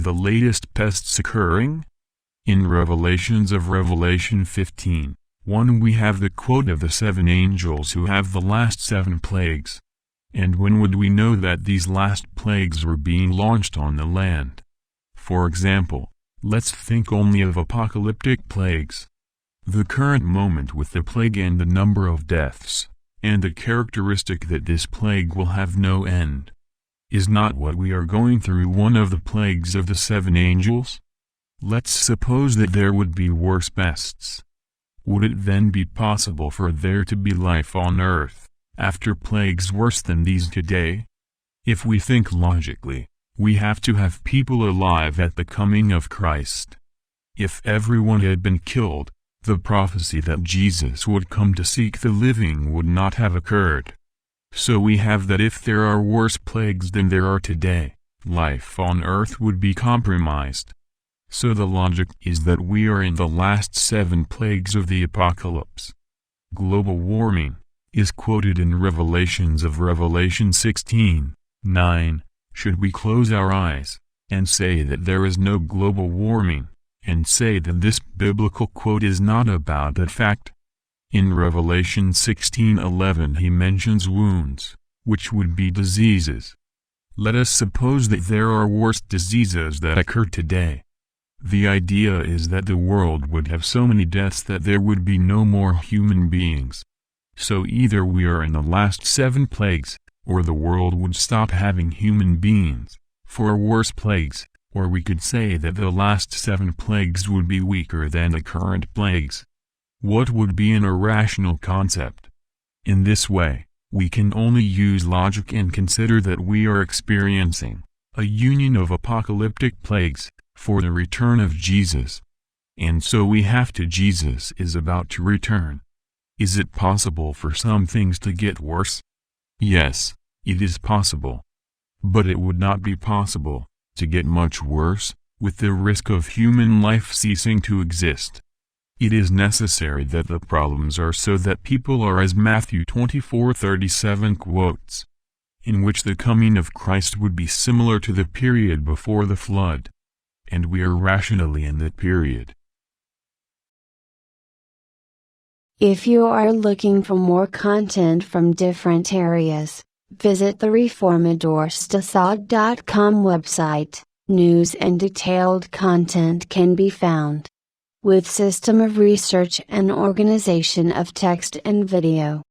the latest pests occurring? In Revelations of Revelation 15:1 we have the quote of the 7 angels who have the last 7 plagues. And when would we know that these last plagues were being launched on the land? For example, let's think only of apocalyptic plagues. The current moment with the plague and the number of deaths, and the characteristic that this plague will have no end. Is not what we are going through one of the plagues of the 7 angels? Let's suppose that there would be worse pests. Would it then be possible for there to be life on earth, after plagues worse than these today? If we think logically, we have to have people alive at the coming of Christ. If everyone had been killed, the prophecy that Jesus would come to seek the living would not have occurred. So we have that if there are worse plagues than there are today, life on earth would be compromised. So the logic is that we are in the last 7 plagues of the apocalypse. Global warming is quoted in Revelations of Revelation 16:9. Should we close our eyes and say that there is no global warming, and say that this biblical quote is not about that fact? In Revelation 16:11 he mentions wounds, which would be diseases. Let us suppose that there are worse diseases that occur today. The idea is that the world would have so many deaths that there would be no more human beings. So either we are in the last 7 plagues, or the world would stop having human beings, for worse plagues, or we could say that the last 7 plagues would be weaker than the current plagues. What would be an irrational concept? In this way, we can only use logic and consider that we are experiencing a union of apocalyptic plagues, for the return of Jesus. And so we have to Jesus is about to return. Is it possible for some things to get worse? Yes, it is possible. But it would not be possible to get much worse, with the risk of human life ceasing to exist. It is necessary that the problems are so that people are as Matthew 24:37 quotes, in which the coming of Christ would be similar to the period before the flood. And we are rationally in that period. If you are looking for more content from different areas, visit the reformadorstad.com website. News and detailed content can be found with system of research and organization of text and video.